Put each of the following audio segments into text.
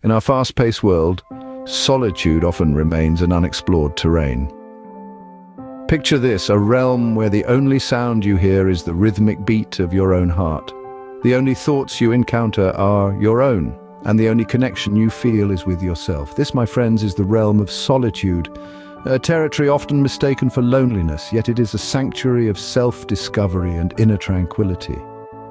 In our fast-paced world, solitude often remains an unexplored terrain. Picture this, a realm where the only sound you hear is the rhythmic beat of your own heart. The only thoughts you encounter are your own, and the only connection you feel is with yourself. This, my friends, is the realm of solitude, a territory often mistaken for loneliness, yet it is a sanctuary of self-discovery and inner tranquility.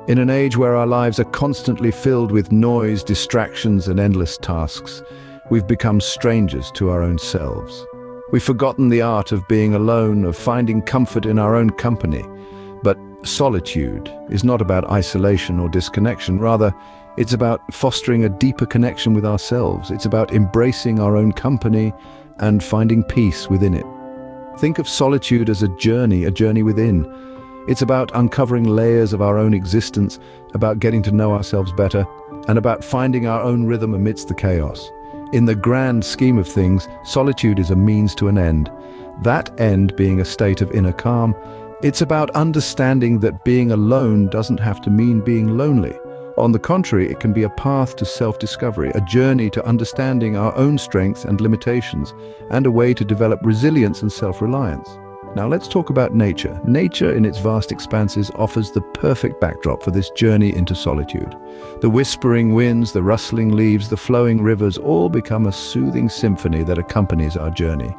In an age where our lives are constantly filled with noise, distractions, and endless tasks, we've become strangers to our own selves. We've forgotten the art of being alone, of finding comfort in our own company. But solitude is not about isolation or disconnection. Rather, it's about fostering a deeper connection with ourselves. It's about embracing our own company and finding peace within it. Think of solitude as a journey within. It's about uncovering layers of our own existence, about getting to know ourselves better, and about finding our own rhythm amidst the chaos. In the grand scheme of things, solitude is a means to an end. That end being a state of inner calm. It's about understanding that being alone doesn't have to mean being lonely. On the contrary, it can be a path to self-discovery, a journey to understanding our own strengths and limitations, and a way to develop resilience and self-reliance. Now let's talk about nature. Nature in its vast expanses offers the perfect backdrop for this journey into solitude. The whispering winds, the rustling leaves, the flowing rivers all become a soothing symphony that accompanies our journey.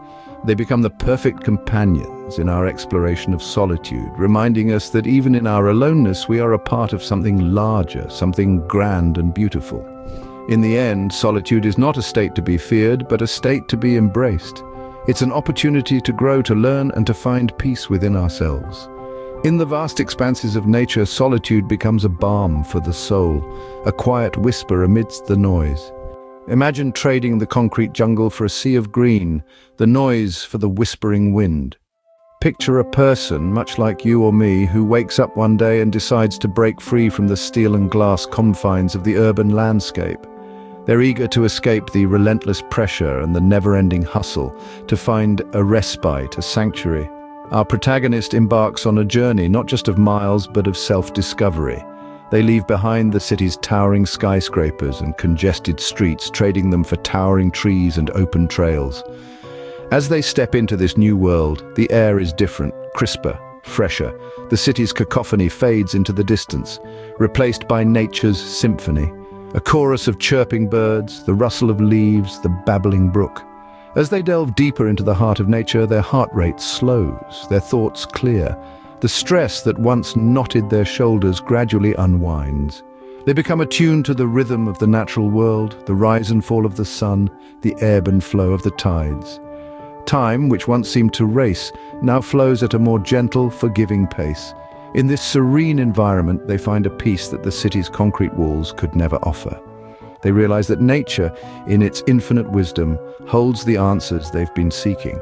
They become the perfect companions in our exploration of solitude, reminding us that even in our aloneness we are a part of something larger, something grand and beautiful. In the end, solitude is not a state to be feared, but a state to be embraced. It's an opportunity to grow, to learn, and to find peace within ourselves. In the vast expanses of nature, solitude becomes a balm for the soul, a quiet whisper amidst the noise. Imagine trading the concrete jungle for a sea of green, the noise for the whispering wind. Picture a person, much like you or me, who wakes up one day and decides to break free from the steel and glass confines of the urban landscape. They're eager to escape the relentless pressure and the never-ending hustle, to find a respite, a sanctuary. Our protagonist embarks on a journey, not just of miles, but of self-discovery. They leave behind the city's towering skyscrapers and congested streets, trading them for towering trees and open trails. As they step into this new world, the air is different, crisper, fresher. The city's cacophony fades into the distance, replaced by nature's symphony. A chorus of chirping birds, the rustle of leaves, the babbling brook. As they delve deeper into the heart of nature, their heart rate slows, their thoughts clear. The stress that once knotted their shoulders gradually unwinds. They become attuned to the rhythm of the natural world, the rise and fall of the sun, the ebb and flow of the tides. Time, which once seemed to race, now flows at a more gentle, forgiving pace. In this serene environment, they find a peace that the city's concrete walls could never offer. They realize that nature, in its infinite wisdom, holds the answers they've been seeking.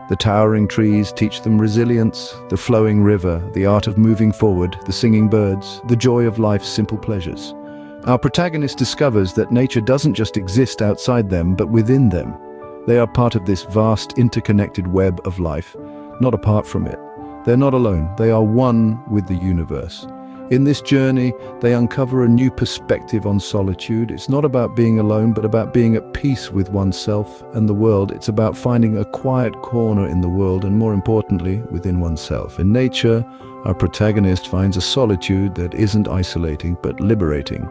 The towering trees teach them resilience, the flowing river, the art of moving forward, the singing birds, the joy of life's simple pleasures. Our protagonist discovers that nature doesn't just exist outside them, but within them. They are part of this vast, interconnected web of life, not apart from it. They're not alone, they are one with the universe. In this journey, they uncover a new perspective on solitude. It's not about being alone, but about being at peace with oneself and the world. It's about finding a quiet corner in the world, and more importantly, within oneself. In nature, our protagonist finds a solitude that isn't isolating, but liberating.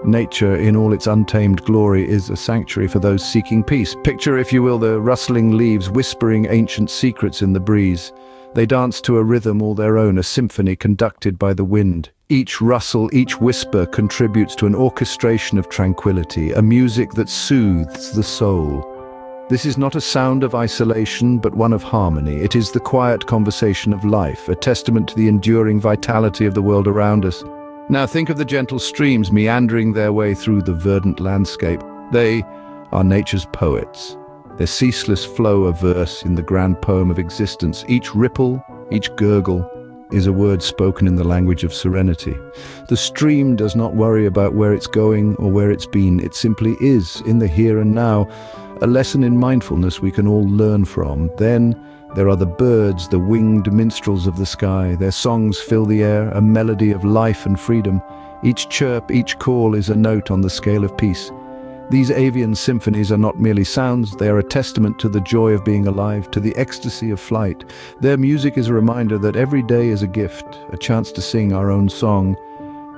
Nature, in all its untamed glory, is a sanctuary for those seeking peace. Picture, if you will, the rustling leaves whispering ancient secrets in the breeze. They dance to a rhythm all their own, a symphony conducted by the wind. Each rustle, each whisper contributes to an orchestration of tranquility, a music that soothes the soul. This is not a sound of isolation, but one of harmony. It is the quiet conversation of life, a testament to the enduring vitality of the world around us. Now think of the gentle streams meandering their way through the verdant landscape. They are nature's poets. Their ceaseless flow of verse in the grand poem of existence. Each ripple, each gurgle, is a word spoken in the language of serenity. The stream does not worry about where it's going or where it's been. It simply is, in the here and now, a lesson in mindfulness we can all learn from. Then there are the birds, the winged minstrels of the sky. Their songs fill the air, a melody of life and freedom. Each chirp, each call is a note on the scale of peace. These avian symphonies are not merely sounds, they are a testament to the joy of being alive, to the ecstasy of flight. Their music is a reminder that every day is a gift, a chance to sing our own song.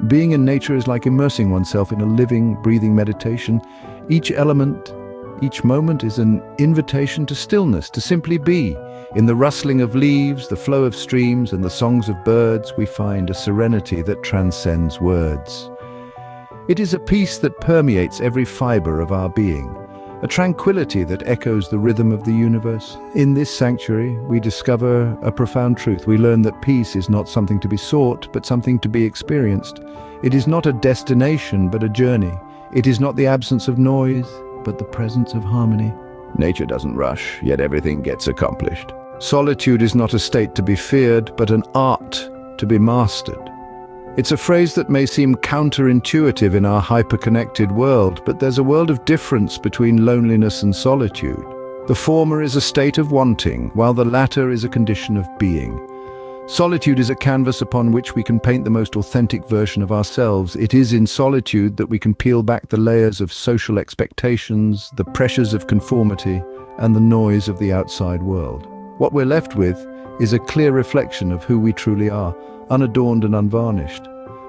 Being in nature is like immersing oneself in a living, breathing meditation. Each element, each moment is an invitation to stillness, to simply be. In the rustling of leaves, the flow of streams, and the songs of birds, we find a serenity that transcends words. It is a peace that permeates every fiber of our being, a tranquility that echoes the rhythm of the universe. In this sanctuary, we discover a profound truth. We learn that peace is not something to be sought, but something to be experienced. It is not a destination, but a journey. It is not the absence of noise, but the presence of harmony. Nature doesn't rush, yet everything gets accomplished. Solitude is not a state to be feared, but an art to be mastered. It's a phrase that may seem counterintuitive in our hyper-connected world, but there's a world of difference between loneliness and solitude. The former is a state of wanting, while the latter is a condition of being. Solitude is a canvas upon which we can paint the most authentic version of ourselves. It is in solitude that we can peel back the layers of social expectations, the pressures of conformity, and the noise of the outside world. What we're left with is a clear reflection of who we truly are, unadorned and unvarnished.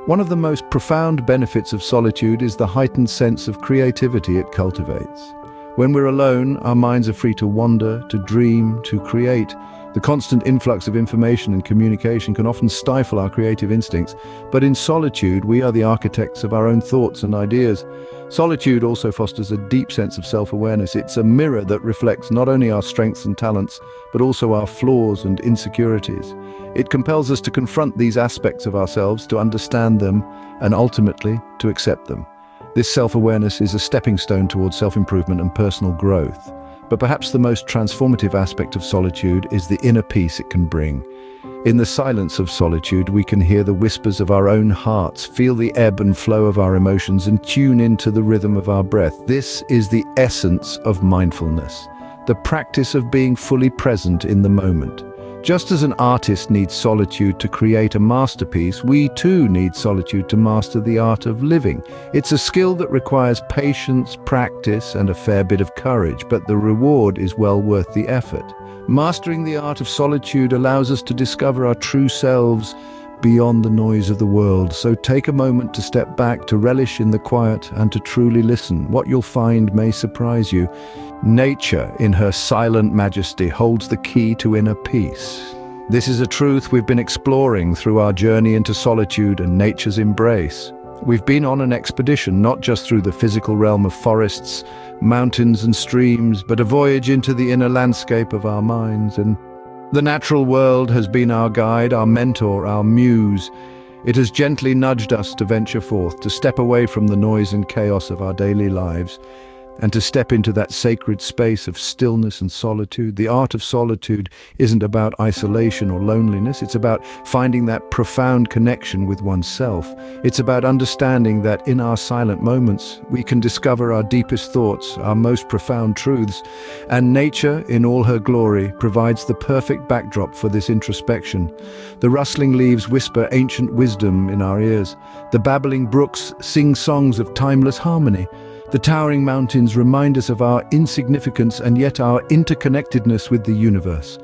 One of the most profound benefits of solitude is the heightened sense of creativity it cultivates. When we're alone, our minds are free to wander, to dream, to create. The constant influx of information and communication can often stifle our creative instincts, but in solitude, we are the architects of our own thoughts and ideas. Solitude also fosters a deep sense of self-awareness. It's a mirror that reflects not only our strengths and talents, but also our flaws and insecurities. It compels us to confront these aspects of ourselves, to understand them, and ultimately, to accept them. This self-awareness is a stepping stone towards self-improvement and personal growth. But perhaps the most transformative aspect of solitude is the inner peace it can bring. In the silence of solitude, we can hear the whispers of our own hearts, feel the ebb and flow of our emotions, and tune into the rhythm of our breath. This is the essence of mindfulness, the practice of being fully present in the moment. Just as an artist needs solitude to create a masterpiece, we too need solitude to master the art of living. It's a skill that requires patience, practice, and a fair bit of courage, but the reward is well worth the effort. Mastering the art of solitude allows us to discover our true selves beyond the noise of the world. So take a moment to step back, to relish in the quiet, and to truly listen. What you'll find may surprise you. Nature, in her silent majesty, holds the key to inner peace. This is a truth we've been exploring through our journey into solitude and nature's embrace. We've been on an expedition, not just through the physical realm of forests, mountains and streams, but a voyage into the inner landscape of our minds. And the natural world has been our guide, our mentor, our muse. It has gently nudged us to venture forth, to step away from the noise and chaos of our daily lives, and to step into that sacred space of stillness and solitude. The art of solitude isn't about isolation or loneliness. It's about finding that profound connection with oneself. It's about understanding that in our silent moments, we can discover our deepest thoughts, our most profound truths. And nature, in all her glory, provides the perfect backdrop for this introspection. The rustling leaves whisper ancient wisdom in our ears. The babbling brooks sing songs of timeless harmony. The towering mountains remind us of our insignificance and yet our interconnectedness with the universe.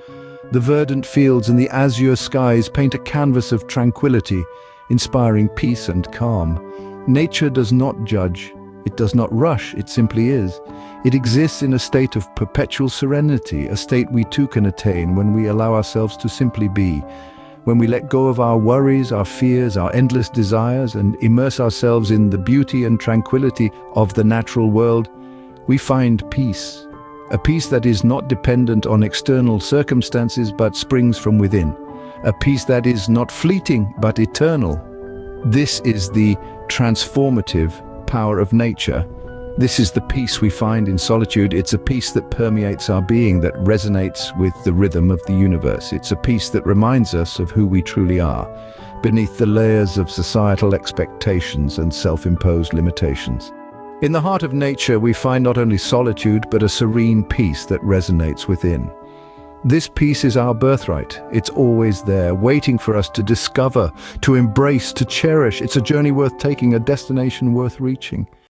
The verdant fields and the azure skies paint a canvas of tranquility, inspiring peace and calm. Nature does not judge, it does not rush, it simply is. It exists in a state of perpetual serenity, a state we too can attain when we allow ourselves to simply be. When we let go of our worries, our fears, our endless desires, and immerse ourselves in the beauty and tranquility of the natural world, we find peace. A peace that is not dependent on external circumstances but springs from within. A peace that is not fleeting but eternal. This is the transformative power of nature. This is the peace we find in solitude. It's a peace that permeates our being, that resonates with the rhythm of the universe. It's a peace that reminds us of who we truly are, beneath the layers of societal expectations and self-imposed limitations. In the heart of nature, we find not only solitude, but a serene peace that resonates within. This peace is our birthright. It's always there, waiting for us to discover, to embrace, to cherish. It's a journey worth taking, a destination worth reaching.